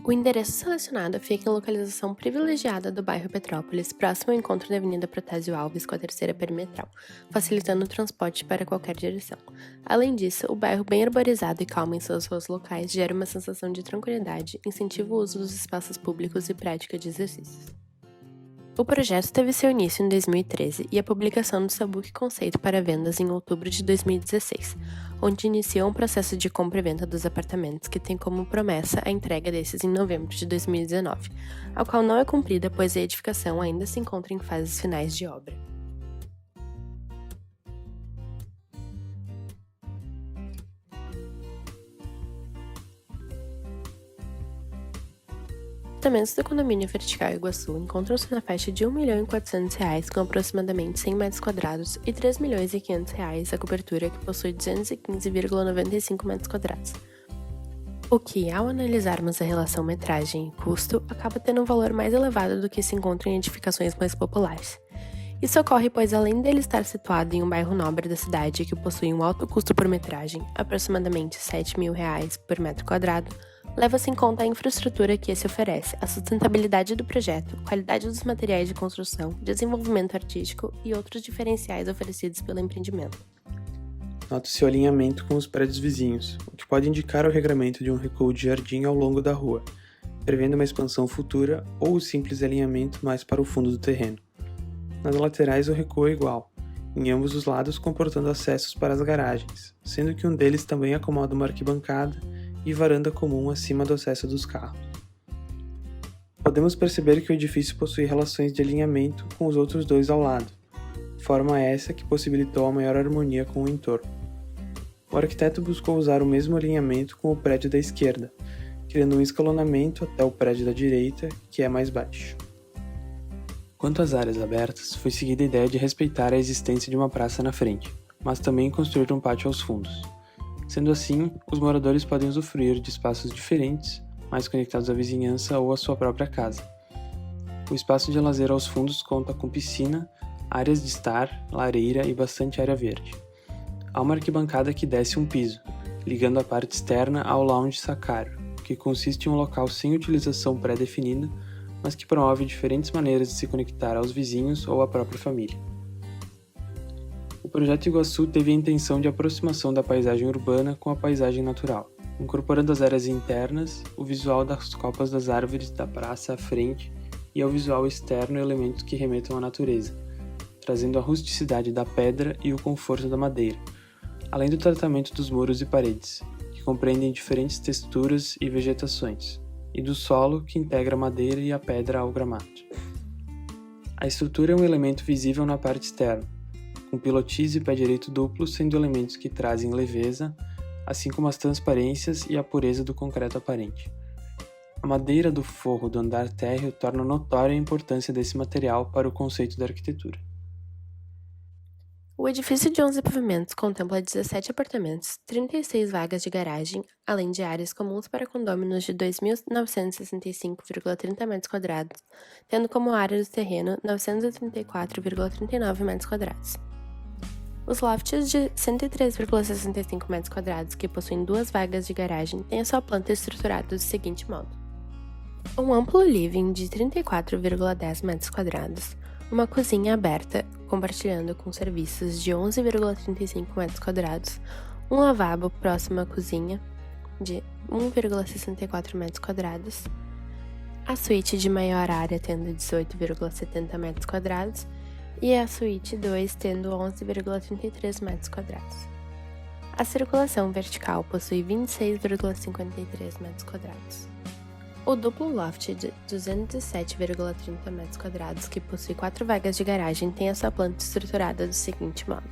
O endereço selecionado fica em localização privilegiada do bairro Petrópolis, próximo ao encontro da Avenida Protásio Alves com a terceira perimetral, facilitando o transporte para qualquer direção. Além disso, o bairro bem arborizado e calmo em seus ruas locais gera uma sensação de tranquilidade, incentiva o uso dos espaços públicos e prática de exercícios. O projeto teve seu início em 2013 e a publicação do seu book conceito para vendas em outubro de 2016, onde iniciou um processo de compra e venda dos apartamentos que tem como promessa a entrega desses em novembro de 2019, ao qual não é cumprida pois a edificação ainda se encontra em fases finais de obra. Os apartamentos do condomínio Vertical Iguaçu encontram-se na faixa de R$ 1.400.000, com aproximadamente 100 metros quadrados, e R$ 3.500.000 a cobertura, que possui 215,95 metros quadrados. O que, ao analisarmos a relação metragem e custo, acaba tendo um valor mais elevado do que se encontra em edificações mais populares. Isso ocorre pois, além dele estar situado em um bairro nobre da cidade que possui um alto custo por metragem, aproximadamente R$ 7.000 por metro quadrado, leva-se em conta a infraestrutura que esse oferece, a sustentabilidade do projeto, qualidade dos materiais de construção, desenvolvimento artístico e outros diferenciais oferecidos pelo empreendimento. Nota-se o alinhamento com os prédios vizinhos, o que pode indicar o regramento de um recuo de jardim ao longo da rua, prevendo uma expansão futura ou o simples alinhamento mais para o fundo do terreno. Nas laterais o recuo é igual, em ambos os lados comportando acessos para as garagens, sendo que um deles também acomoda uma arquibancada e varanda comum acima do acesso dos carros. Podemos perceber que o edifício possui relações de alinhamento com os outros dois ao lado, forma essa que possibilitou a maior harmonia com o entorno. O arquiteto buscou usar o mesmo alinhamento com o prédio da esquerda, criando um escalonamento até o prédio da direita, que é mais baixo. Quanto às áreas abertas, foi seguida a ideia de respeitar a existência de uma praça na frente, mas também construir um pátio aos fundos. Sendo assim, os moradores podem usufruir de espaços diferentes, mais conectados à vizinhança ou à sua própria casa. O espaço de lazer aos fundos conta com piscina, áreas de estar, lareira e bastante área verde. Há uma arquibancada que desce um piso, ligando a parte externa ao lounge sacário, que consiste em um local sem utilização pré-definida, mas que promove diferentes maneiras de se conectar aos vizinhos ou à própria família. O projeto Iguaçu teve a intenção de aproximação da paisagem urbana com a paisagem natural, incorporando as áreas internas, o visual das copas das árvores da praça à frente e ao visual externo elementos que remetam à natureza, trazendo a rusticidade da pedra e o conforto da madeira, além do tratamento dos muros e paredes, que compreendem diferentes texturas e vegetações, e do solo, que integra a madeira e a pedra ao gramado. A estrutura é um elemento visível na parte externa, com pilotis e pé direito duplo sendo elementos que trazem leveza, assim como as transparências e a pureza do concreto aparente. A madeira do forro do andar térreo torna notória a importância desse material para o conceito da arquitetura. O edifício de 11 pavimentos contempla 17 apartamentos, 36 vagas de garagem, além de áreas comuns para condôminos de 2.965,30 metros quadrados, tendo como área do terreno 934,39 metros quadrados. Os lofts de 103,65 metros quadrados, que possuem 2 vagas de garagem, têm a sua planta estruturada do seguinte modo: um amplo living de 34,10 metros quadrados, uma cozinha aberta, compartilhando com serviços de 11,35 metros quadrados, um lavabo próximo à cozinha, de 1,64 metros quadrados, a suíte de maior área tendo 18,70 metros quadrados e a suíte 2 tendo 11,33 metros quadrados. A circulação vertical possui 26,53 metros quadrados. O duplo loft de 207,30 metros quadrados, que possui 4 vagas de garagem, tem a sua planta estruturada do seguinte modo: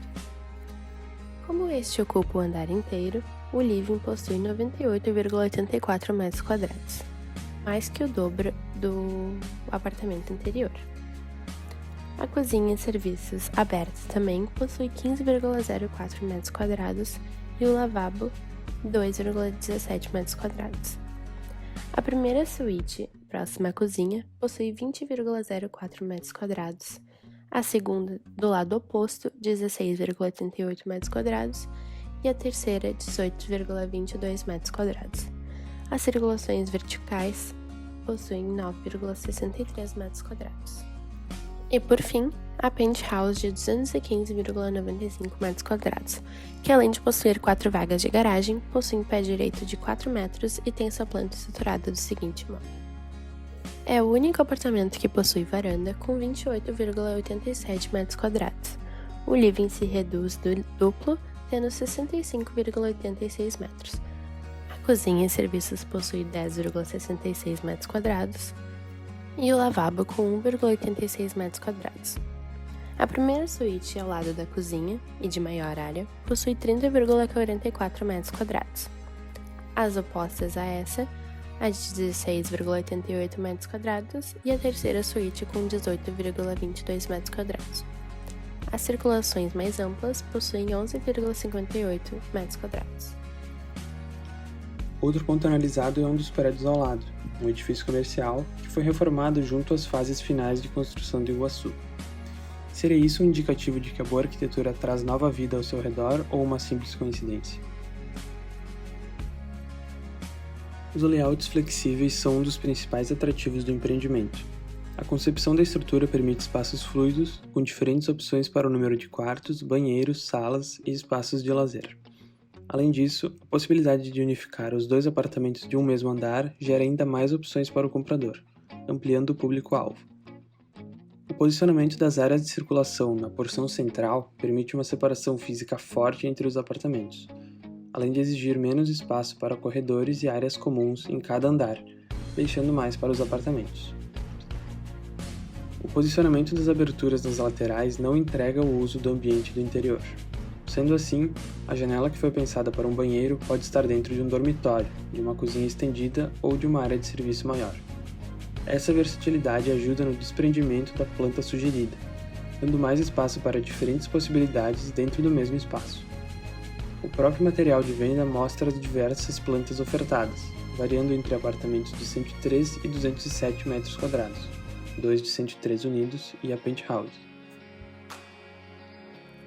como este ocupa o andar inteiro, o living possui 98,84 metros quadrados, mais que o dobro do apartamento anterior. A cozinha e serviços abertos também possui 15,04 metros quadrados e o lavabo 2,17 metros quadrados. A primeira suíte, próxima à cozinha, possui 20,04 metros quadrados. A segunda, do lado oposto, 16,88 metros quadrados. E a terceira, 18,22 metros quadrados. As circulações verticais possuem 9,63 metros quadrados. E por fim, a Penthouse de 215,95 metros quadrados, que além de possuir 4 vagas de garagem, possui um pé direito de 4 metros e tem sua planta estruturada do seguinte modo. É o único apartamento que possui varanda com 28,87 metros quadrados. O living se reduz do duplo, tendo 65,86 metros. A cozinha e serviços possui 10,66 metros quadrados e o lavabo com 1,86 metros quadrados. A primeira suíte ao lado da cozinha, e de maior área, possui 30,44 metros quadrados. As opostas a essa, a de 16,88 metros quadrados e a terceira suíte com 18,22 metros quadrados. As circulações mais amplas possuem 11,58 metros quadrados. Outro ponto analisado é um dos prédios ao lado, um edifício comercial que foi reformado junto às fases finais de construção de Iguaçu. Seria isso um indicativo de que a boa arquitetura traz nova vida ao seu redor ou uma simples coincidência? Os layouts flexíveis são um dos principais atrativos do empreendimento. A concepção da estrutura permite espaços fluidos, com diferentes opções para o número de quartos, banheiros, salas e espaços de lazer. Além disso, a possibilidade de unificar os 2 apartamentos de um mesmo andar gera ainda mais opções para o comprador, ampliando o público-alvo. O posicionamento das áreas de circulação na porção central permite uma separação física forte entre os apartamentos, além de exigir menos espaço para corredores e áreas comuns em cada andar, deixando mais para os apartamentos. O posicionamento das aberturas nas laterais não entrega o uso do ambiente do interior. Sendo assim, a janela que foi pensada para um banheiro pode estar dentro de um dormitório, de uma cozinha estendida ou de uma área de serviço maior. Essa versatilidade ajuda no desprendimento da planta sugerida, dando mais espaço para diferentes possibilidades dentro do mesmo espaço. O próprio material de venda mostra as diversas plantas ofertadas, variando entre apartamentos de 103 e 207 metros quadrados, 2 de 103 unidos e a Penthouse.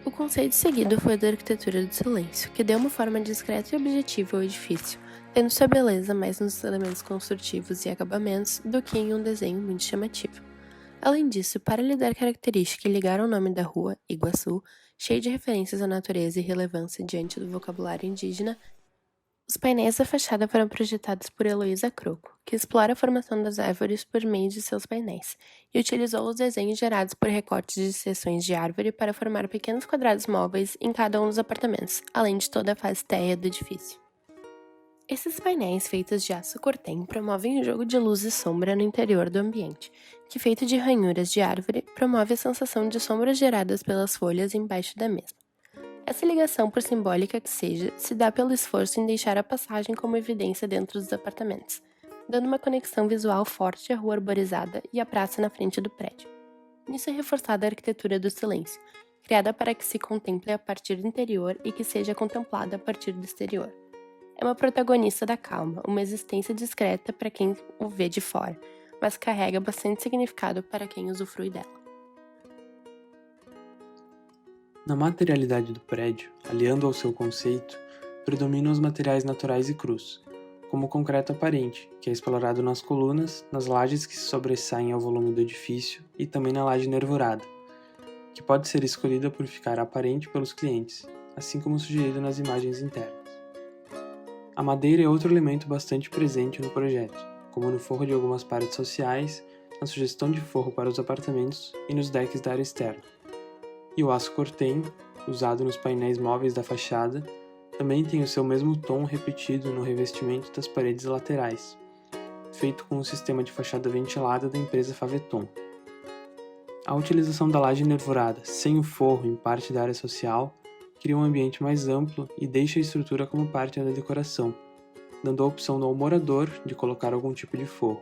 O conceito seguido foi o da arquitetura do silêncio, que deu uma forma discreta e objetiva ao edifício, tendo sua beleza mais nos elementos construtivos e acabamentos do que em um desenho muito chamativo. Além disso, para lhe dar característica e ligar ao nome da rua, Iguaçu, cheio de referências à natureza e relevância diante do vocabulário indígena, os painéis da fachada foram projetados por Heloísa Croco, que explora a formação das árvores por meio de seus painéis, e utilizou os desenhos gerados por recortes de seções de árvore para formar pequenos quadrados móveis em cada um dos apartamentos, além de toda a face térrea do edifício. Esses painéis feitos de aço cortem promovem o jogo de luz e sombra no interior do ambiente, que feito de ranhuras de árvore, promove a sensação de sombras geradas pelas folhas embaixo da mesma. Essa ligação, por simbólica que seja, se dá pelo esforço em deixar a passagem como evidência dentro dos apartamentos, dando uma conexão visual forte à rua arborizada e à praça na frente do prédio. Nisso é reforçada a arquitetura do silêncio, criada para que se contemple a partir do interior e que seja contemplada a partir do exterior. É uma protagonista da calma, uma existência discreta para quem o vê de fora, mas carrega bastante significado para quem usufrui dela. Na materialidade do prédio, aliando ao seu conceito, predominam os materiais naturais e crus, como o concreto aparente, que é explorado nas colunas, nas lajes que se sobressaem ao volume do edifício e também na laje nervurada, que pode ser escolhida por ficar aparente pelos clientes, assim como sugerido nas imagens internas. A madeira é outro elemento bastante presente no projeto, como no forro de algumas partes sociais, na sugestão de forro para os apartamentos e nos decks da área externa. E o aço cortem, usado nos painéis móveis da fachada, também tem o seu mesmo tom repetido no revestimento das paredes laterais, feito com o sistema de fachada ventilada da empresa Faveton. A utilização da laje nervurada sem o forro em parte da área social cria um ambiente mais amplo e deixa a estrutura como parte da decoração, dando a opção ao morador de colocar algum tipo de forro.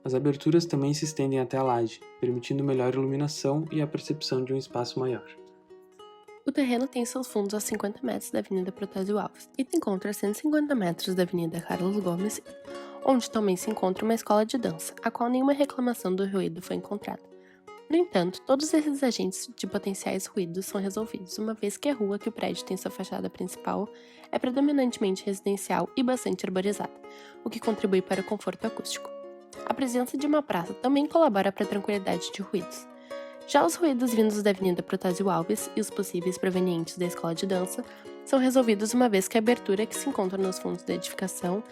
As aberturas também se estendem até a laje, permitindo melhor iluminação e a percepção de um espaço maior. O terreno tem seus fundos a 50 metros da Avenida Protásio Alves e se encontra a 150 metros da Avenida Carlos Gomes, onde também se encontra uma escola de dança, a qual nenhuma reclamação do ruído foi encontrada. No entanto, todos esses agentes de potenciais ruídos são resolvidos, uma vez que a rua que o prédio tem sua fachada principal é predominantemente residencial e bastante arborizada, o que contribui para o conforto acústico. A presença de uma praça também colabora para a tranquilidade de ruídos. Já os ruídos vindos da Avenida Protásio Alves e os possíveis provenientes da escola de dança são resolvidos uma vez que a abertura que se encontra nos fundos da edificação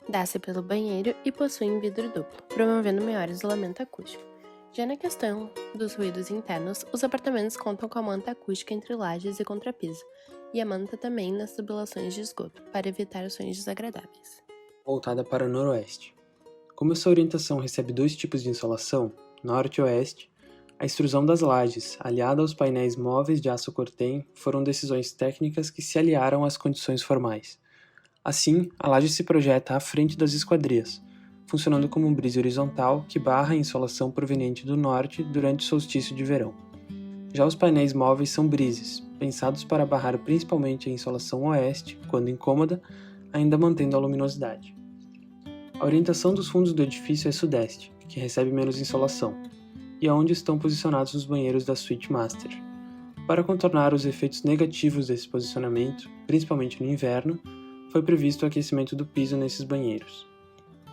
dá-se pelo banheiro e possui vidro duplo, promovendo maior isolamento acústico. Já na questão dos ruídos internos, os apartamentos contam com a manta acústica entre lajes e contrapiso, e a manta também nas tubulações de esgoto, para evitar sons desagradáveis. Voltada para o noroeste. Como essa orientação recebe dois tipos de insolação, norte e oeste, a extrusão das lajes, aliada aos painéis móveis de aço cortem, foram decisões técnicas que se aliaram às condições formais. Assim, a laje se projeta à frente das esquadrias, funcionando como um brise horizontal que barra a insolação proveniente do norte durante o solstício de verão. Já os painéis móveis são brises, pensados para barrar principalmente a insolação oeste, quando incômoda, ainda mantendo a luminosidade. A orientação dos fundos do edifício é sudeste, que recebe menos insolação, e é onde estão posicionados os banheiros da suíte master. Para contornar os efeitos negativos desse posicionamento, principalmente no inverno, foi previsto o aquecimento do piso nesses banheiros.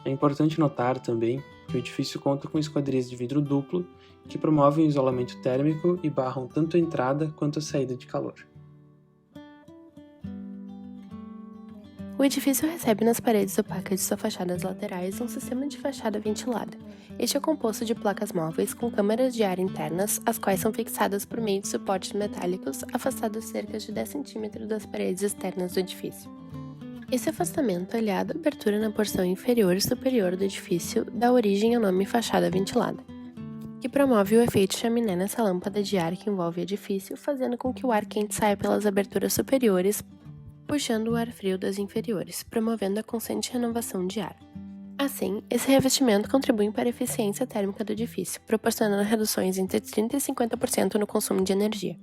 É importante notar também que o edifício conta com esquadrias de vidro duplo que promovem o isolamento térmico e barram tanto a entrada quanto a saída de calor. O edifício recebe nas paredes opacas de suas fachadas laterais um sistema de fachada ventilada. Este é composto de placas móveis com câmaras de ar internas, as quais são fixadas por meio de suportes metálicos afastados cerca de 10 cm das paredes externas do edifício. Esse afastamento, aliado à abertura na porção inferior e superior do edifício, dá origem ao nome fachada ventilada, que promove o efeito chaminé nessa lâmpada de ar que envolve o edifício, fazendo com que o ar quente saia pelas aberturas superiores, puxando o ar frio das inferiores, promovendo a constante renovação de ar. Assim, esse revestimento contribui para a eficiência térmica do edifício, proporcionando reduções entre 30% e 50% no consumo de energia.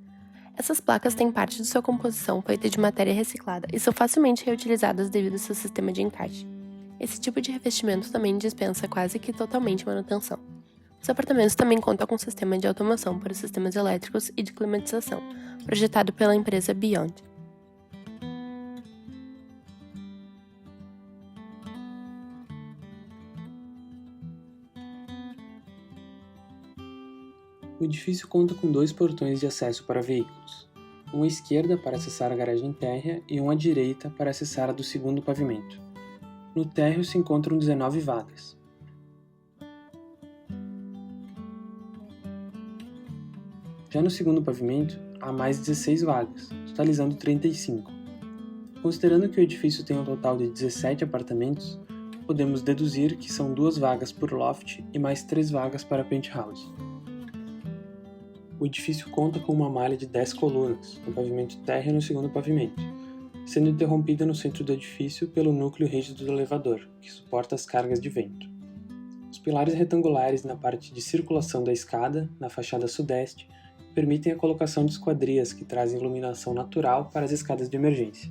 Essas placas têm parte de sua composição feita de matéria reciclada e são facilmente reutilizadas devido ao seu sistema de encaixe. Esse tipo de revestimento também dispensa quase que totalmente manutenção. Os apartamentos também contam com um sistema de automação para os sistemas elétricos e de climatização, projetado pela empresa Beyond. O edifício conta com dois portões de acesso para veículos, um à esquerda para acessar a garagem térrea e um à direita para acessar a do segundo pavimento. No térreo se encontram 19 vagas. Já no segundo pavimento, há mais 16 vagas, totalizando 35. Considerando que o edifício tem um total de 17 apartamentos, podemos deduzir que são 2 vagas por loft e mais 3 vagas para penthouse. O edifício conta com uma malha de 10 colunas, no pavimento térreo e no segundo pavimento, sendo interrompida no centro do edifício pelo núcleo rígido do elevador, que suporta as cargas de vento. Os pilares retangulares na parte de circulação da escada, na fachada sudeste, permitem a colocação de esquadrias que trazem iluminação natural para as escadas de emergência.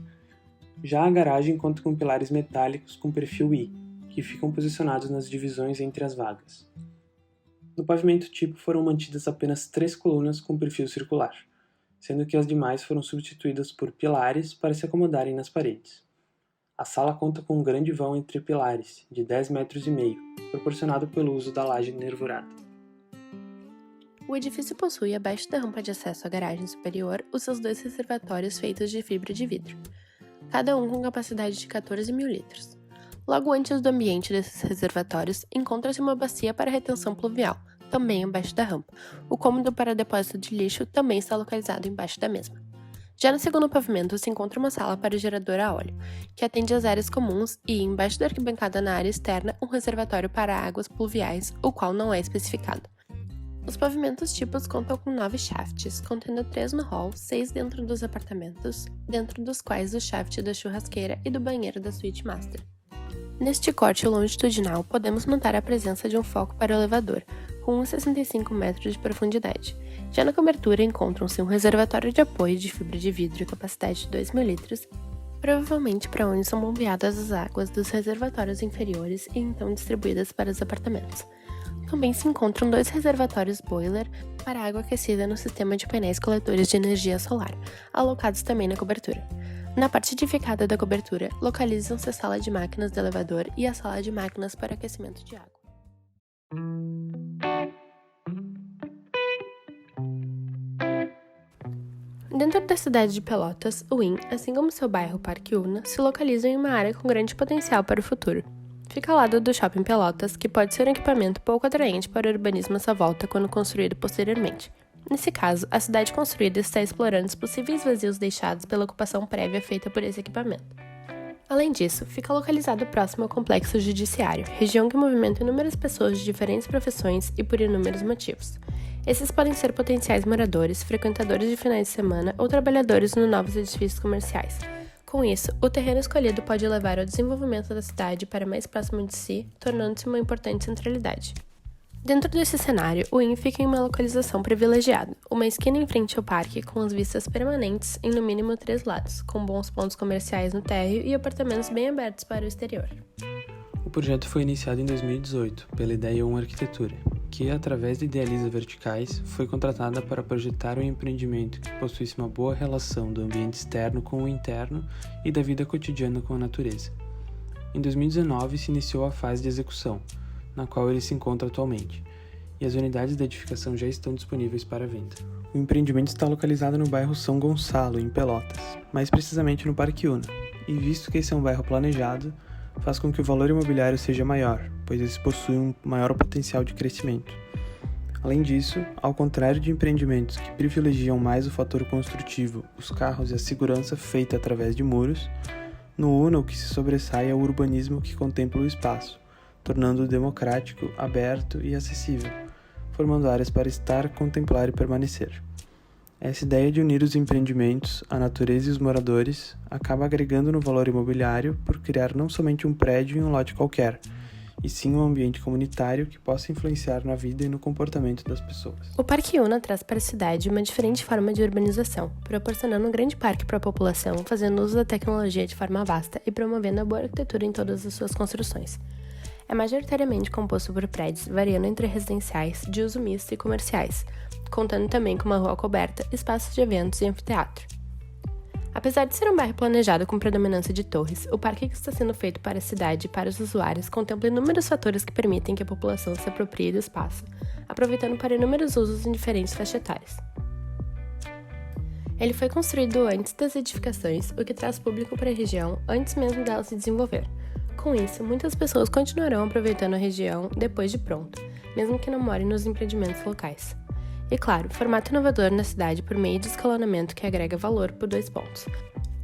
Já a garagem conta com pilares metálicos com perfil I, que ficam posicionados nas divisões entre as vagas. No pavimento tipo foram mantidas apenas 3 colunas com perfil circular, sendo que as demais foram substituídas por pilares para se acomodarem nas paredes. A sala conta com um grande vão entre pilares, de 10,5 metros, proporcionado pelo uso da laje nervurada. O edifício possui, abaixo da rampa de acesso à garagem superior, os seus 2 reservatórios feitos de fibra de vidro, cada um com capacidade de 14 mil litros. Logo antes do ambiente desses reservatórios, encontra-se uma bacia para retenção pluvial, também abaixo da rampa. O cômodo para depósito de lixo também está localizado embaixo da mesma. Já no segundo pavimento se encontra uma sala para o gerador a óleo, que atende às áreas comuns e, embaixo da arquibancada na área externa, um reservatório para águas pluviais, o qual não é especificado. Os pavimentos tipos contam com 9 shafts, contendo 3 no hall, 6 dentro dos apartamentos, dentro dos quais o shaft da churrasqueira e do banheiro da suíte master. Neste corte longitudinal, podemos notar a presença de um foco para o elevador, com 1,65 metros de profundidade. Já na cobertura encontram-se um reservatório de apoio de fibra de vidro de capacidade de 2.000 litros, provavelmente para onde são bombeadas as águas dos reservatórios inferiores e então distribuídas para os apartamentos. Também se encontram 2 reservatórios boiler para água aquecida no sistema de painéis coletores de energia solar, alocados também na cobertura. Na parte edificada da cobertura, localizam-se a sala de máquinas do elevador e a sala de máquinas para aquecimento de água. Dentro da cidade de Pelotas, o IN, assim como seu bairro Parque Una, se localiza em uma área com grande potencial para o futuro. Fica ao lado do Shopping Pelotas, que pode ser um equipamento pouco atraente para o urbanismo à sua volta quando construído posteriormente. Nesse caso, a cidade construída está explorando os possíveis vazios deixados pela ocupação prévia feita por esse equipamento. Além disso, fica localizado próximo ao complexo judiciário, região que movimenta inúmeras pessoas de diferentes profissões e por inúmeros motivos. Esses podem ser potenciais moradores, frequentadores de finais de semana ou trabalhadores nos novos edifícios comerciais. Com isso, o terreno escolhido pode levar ao desenvolvimento da cidade para mais próximo de si, tornando-se uma importante centralidade. Dentro desse cenário, o IN fica em uma localização privilegiada, uma esquina em frente ao parque com as vistas permanentes em no mínimo 3 lados, com bons pontos comerciais no térreo e apartamentos bem abertos para o exterior. O projeto foi iniciado em 2018 pela Ideia 1 Arquitetura, que, através de Idealiza Verticais, foi contratada para projetar um empreendimento que possuísse uma boa relação do ambiente externo com o interno e da vida cotidiana com a natureza. Em 2019 se iniciou a fase de execução, na qual ele se encontra atualmente, e as unidades da edificação já estão disponíveis para venda. O empreendimento está localizado no bairro São Gonçalo, em Pelotas, mais precisamente no Parque Una, e visto que esse é um bairro planejado, faz com que o valor imobiliário seja maior, pois esse possui um maior potencial de crescimento. Além disso, ao contrário de empreendimentos que privilegiam mais o fator construtivo, os carros e a segurança feita através de muros, no Una o que se sobressai é o urbanismo que contempla o espaço, tornando-o democrático, aberto e acessível, formando áreas para estar, contemplar e permanecer. Essa ideia de unir os empreendimentos, a natureza e os moradores acaba agregando no valor imobiliário por criar não somente um prédio em um lote qualquer, e sim um ambiente comunitário que possa influenciar na vida e no comportamento das pessoas. O Parque Una traz para a cidade uma diferente forma de urbanização, proporcionando um grande parque para a população, fazendo uso da tecnologia de forma vasta e promovendo a boa arquitetura em todas as suas construções. É majoritariamente composto por prédios, variando entre residenciais, de uso misto e comerciais, contando também com uma rua coberta, espaços de eventos e anfiteatro. Apesar de ser um bairro planejado com predominância de torres, o parque que está sendo feito para a cidade e para os usuários contempla inúmeros fatores que permitem que a população se aproprie do espaço, aproveitando para inúmeros usos em diferentes faixas etárias. Ele foi construído antes das edificações, o que traz público para a região antes mesmo dela se desenvolver. Com isso, muitas pessoas continuarão aproveitando a região depois de pronto, mesmo que não morem nos empreendimentos locais. E claro, formato inovador na cidade por meio de escalonamento que agrega valor por 2 pontos.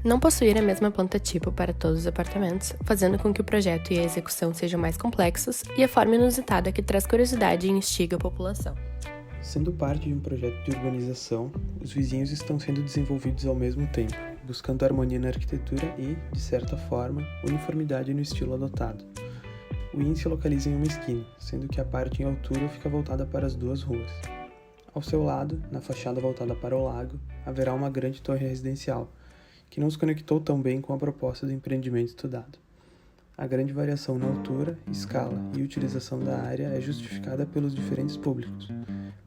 Não possuir a mesma planta tipo para todos os apartamentos, fazendo com que o projeto e a execução sejam mais complexos, e a forma inusitada que traz curiosidade e instiga a população. Sendo parte de um projeto de urbanização, os vizinhos estão sendo desenvolvidos ao mesmo tempo, buscando harmonia na arquitetura e, de certa forma, uniformidade no estilo adotado. O IN se localiza em uma esquina, sendo que a parte em altura fica voltada para as 2 ruas. Ao seu lado, na fachada voltada para o lago, haverá uma grande torre residencial, que não se conectou tão bem com a proposta do empreendimento estudado. A grande variação na altura, escala e utilização da área é justificada pelos diferentes públicos,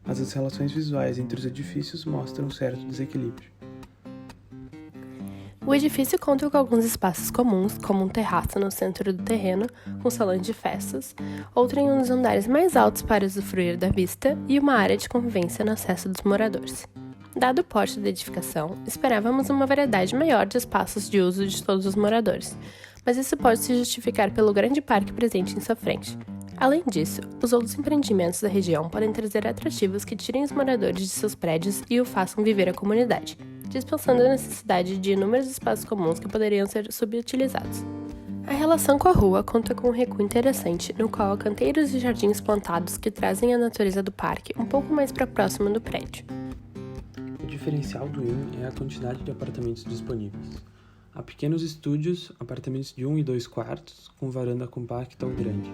mas as relações visuais entre os edifícios mostram um certo desequilíbrio. O edifício conta com alguns espaços comuns, como um terraço no centro do terreno, com salões de festas, outro em um dos andares mais altos para usufruir da vista e uma área de convivência no acesso dos moradores. Dado o porte da edificação, esperávamos uma variedade maior de espaços de uso de todos os moradores, mas isso pode se justificar pelo grande parque presente em sua frente. Além disso, os outros empreendimentos da região podem trazer atrativos que tirem os moradores de seus prédios e o façam viver a comunidade, dispensando a necessidade de inúmeros espaços comuns que poderiam ser subutilizados. A relação com a rua conta com um recuo interessante, no qual há canteiros e jardins plantados que trazem a natureza do parque um pouco mais para próximo do prédio. O diferencial do IN é a quantidade de apartamentos disponíveis. Há pequenos estúdios, apartamentos de 1 e 2 quartos, com varanda compacta ou grande.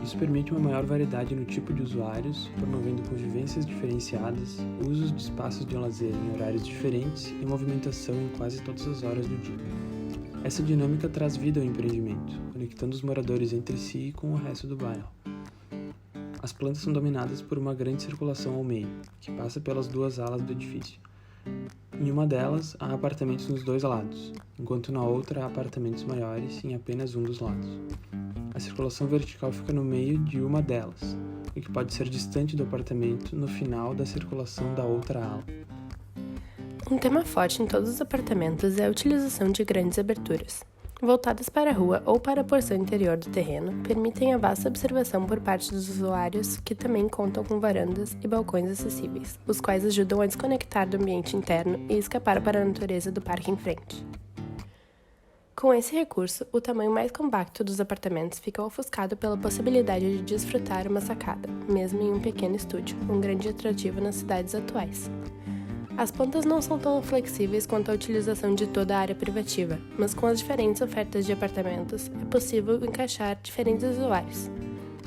Isso permite uma maior variedade no tipo de usuários, promovendo convivências diferenciadas, usos de espaços de lazer em horários diferentes e movimentação em quase todas as horas do dia. Essa dinâmica traz vida ao empreendimento, conectando os moradores entre si e com o resto do bairro. As plantas são dominadas por uma grande circulação ao meio, que passa pelas 2 alas do edifício. Em uma delas, há apartamentos nos 2 lados, enquanto na outra há apartamentos maiores em apenas um dos lados. A circulação vertical fica no meio de uma delas, o que pode ser distante do apartamento no final da circulação da outra ala. Um tema forte em todos os apartamentos é a utilização de grandes aberturas. Voltadas para a rua ou para a porção interior do terreno, permitem a vasta observação por parte dos usuários que também contam com varandas e balcões acessíveis, os quais ajudam a desconectar do ambiente interno e escapar para a natureza do parque em frente. Com esse recurso, o tamanho mais compacto dos apartamentos fica ofuscado pela possibilidade de desfrutar uma sacada, mesmo em um pequeno estúdio, um grande atrativo nas cidades atuais. As pontas não são tão flexíveis quanto a utilização de toda a área privativa, mas com as diferentes ofertas de apartamentos, é possível encaixar diferentes usuários.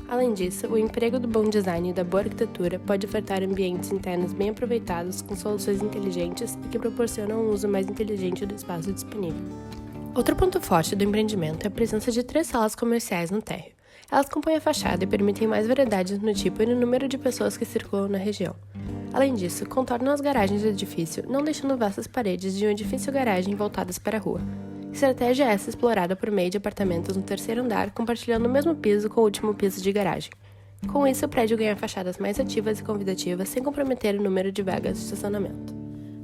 Além disso, o emprego do bom design e da boa arquitetura pode ofertar ambientes internos bem aproveitados com soluções inteligentes e que proporcionam um uso mais inteligente do espaço disponível. Outro ponto forte do empreendimento é a presença de 3 salas comerciais no térreo. Elas compõem a fachada e permitem mais variedade no tipo e no número de pessoas que circulam na região. Além disso, contornam as garagens do edifício, não deixando vastas paredes de um edifício-garagem voltadas para a rua. Estratégia essa explorada por meio de apartamentos no 3º andar, compartilhando o mesmo piso com o último piso de garagem. Com isso, o prédio ganha fachadas mais ativas e convidativas, sem comprometer o número de vagas de estacionamento.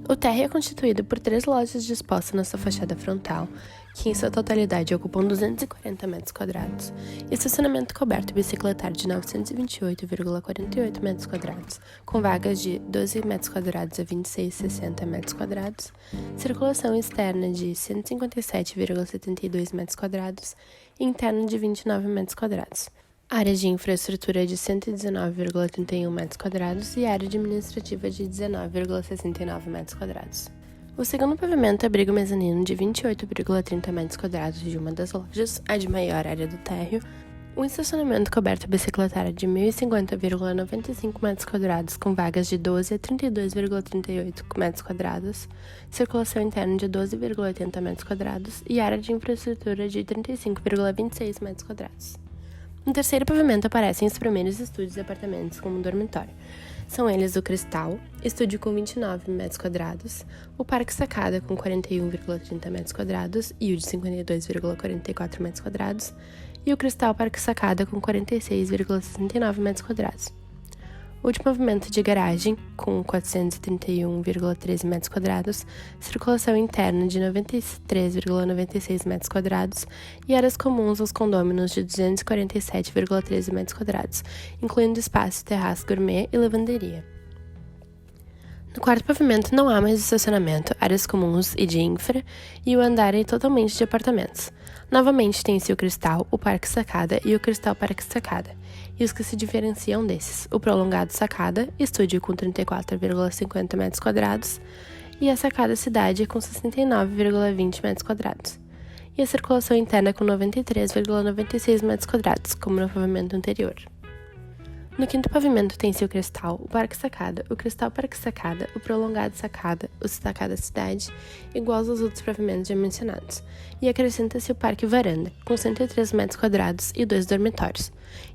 O térreo é constituído por 3 lojas dispostas na sua fachada frontal, que em sua totalidade ocupam 240 metros quadrados, e estacionamento coberto bicicletário de 928,48 metros quadrados, com vagas de 12 metros quadrados a 26,60 metros quadrados, circulação externa de 157,72 metros quadrados e interna de 29 metros quadrados. Área de infraestrutura de 119,31 metros quadrados e área administrativa de 19,69 metros quadrados. O segundo pavimento abriga o mezanino de 28,30 metros quadrados de uma das lojas, a de maior área do térreo, um estacionamento coberto bicicletário de 1.050,95 metros quadrados com vagas de 12 a 32,38 metros quadrados, circulação interna de 12,80 metros quadrados e área de infraestrutura de 35,26 metros quadrados. No terceiro pavimento aparecem os primeiros estúdios de apartamentos como um dormitório. São eles o Cristal, estúdio com 29 metros quadrados, o Parque Sacada com 41,30 metros quadrados e o de 52,44 metros quadrados, e o Cristal Parque Sacada com 46,69 metros quadrados. O último pavimento de garagem, com 431,13 metros quadrados, circulação interna de 93,96 metros quadrados e áreas comuns aos condôminos de 247,13 metros quadrados, incluindo espaço, terraço gourmet e lavanderia. No quarto pavimento não há mais estacionamento, áreas comuns e de infra, e o andar é totalmente de apartamentos. Novamente tem-se o Cristal, o Parque Sacada e o Cristal Parque Sacada, e os que se diferenciam desses, o Prolongado Sacada, estúdio com 34,50 metros quadrados, e a Sacada Cidade com 69,20 metros quadrados, e a circulação interna com 93,96 metros quadrados, como no pavimento anterior. No quinto pavimento tem-se o Cristal, o Parque Sacada, o Cristal Parque Sacada, o Prolongado Sacada, o Sacada Cidade, iguais aos outros pavimentos já mencionados, e acrescenta-se o Parque Varanda, com 103 metros quadrados e 2 dormitórios,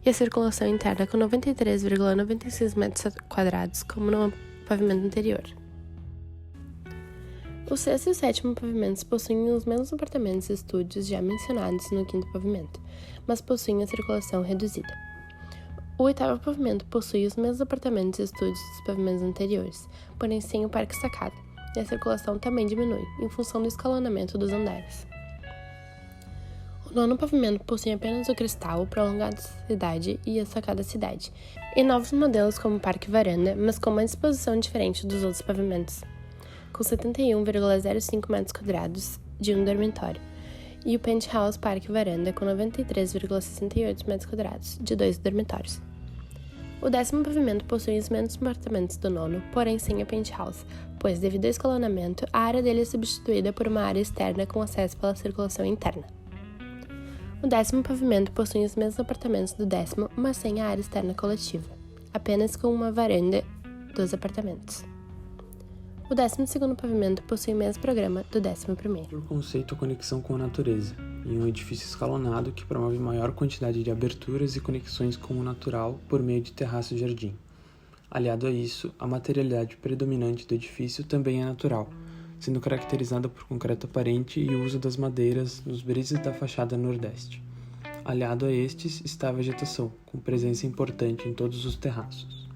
e a circulação interna com 93,96 metros quadrados, como no pavimento anterior. O sexto e o sétimo pavimentos possuem os mesmos apartamentos e estúdios já mencionados no quinto pavimento, mas possuem a circulação reduzida. O oitavo pavimento possui os mesmos apartamentos e estúdios dos pavimentos anteriores, porém sem o Parque Sacada, e a circulação também diminui, em função do escalonamento dos andares. O nono pavimento possui apenas o Cristal, o Prolongado Cidade e a Sacada Cidade, e novos modelos como o Parque Varanda, mas com uma disposição diferente dos outros pavimentos, com 71,05 metros quadrados de um dormitório, e o Penthouse Parque Varanda com 93,68 metros quadrados, de 2 dormitórios. O décimo pavimento possui os mesmos apartamentos do nono, porém sem a penthouse, pois, devido ao escalonamento, a área dele é substituída por uma área externa com acesso pela circulação interna. O décimo pavimento possui os mesmos apartamentos do décimo, mas sem a área externa coletiva, apenas com uma varanda dos apartamentos. O 12º pavimento possui o mesmo programa do 11º. O conceito é conexão com a natureza, em um edifício escalonado que promove maior quantidade de aberturas e conexões com o natural por meio de terraço e jardim. Aliado a isso, a materialidade predominante do edifício também é natural, sendo caracterizada por concreto aparente e o uso das madeiras nos brises da fachada nordeste. aliado a estes está a vegetação, com presença importante em todos os terraços.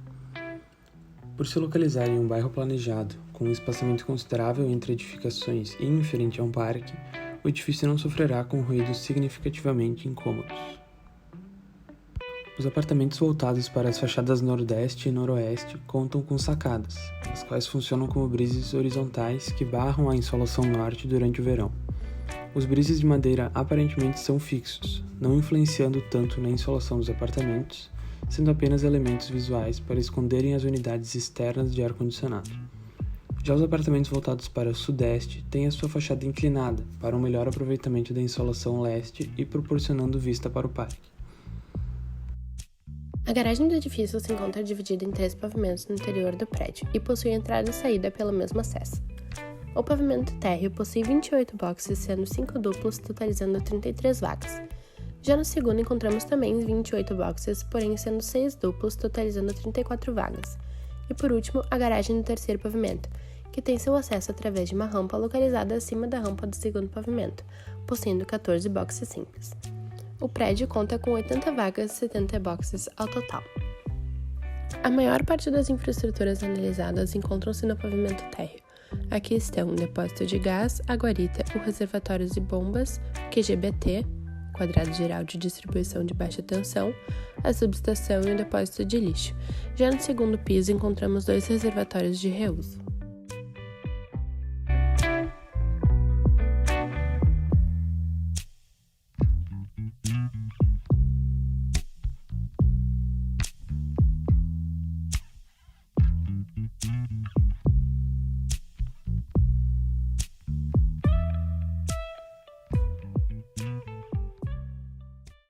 Por se localizar em um bairro planejado, com um espaçamento considerável entre edificações e em frente a um parque, o edifício não sofrerá com ruídos significativamente incômodos. Os apartamentos voltados para as fachadas nordeste e noroeste contam com sacadas, as quais funcionam como brises horizontais que barram a insolação norte durante o verão. Os brises de madeira aparentemente são fixos, não influenciando tanto na insolação dos apartamentos, sendo apenas elementos visuais para esconderem as unidades externas de ar-condicionado. Já os apartamentos voltados para o sudeste têm a sua fachada inclinada para um melhor aproveitamento da insolação leste e proporcionando vista para o parque. A garagem do edifício se encontra dividida em 3 pavimentos no interior do prédio e possui entrada e saída pelo mesmo acesso. O pavimento térreo possui 28 boxes, sendo 5 duplos, totalizando 33 vagas. Já no segundo encontramos também 28 boxes, porém sendo 6 duplos, totalizando 34 vagas. E por último, a garagem do terceiro pavimento, que tem seu acesso através de uma rampa localizada acima da rampa do segundo pavimento, possuindo 14 boxes simples. O prédio conta com 80 vagas e 70 boxes ao total. A maior parte das infraestruturas analisadas encontram-se no pavimento térreo. Aqui estão o depósito de gás, a guarita, o reservatório de bombas, o QGBT, quadrado geral de distribuição de baixa tensão, a subestação e o depósito de lixo. Já no segundo piso encontramos 2 reservatórios de reuso.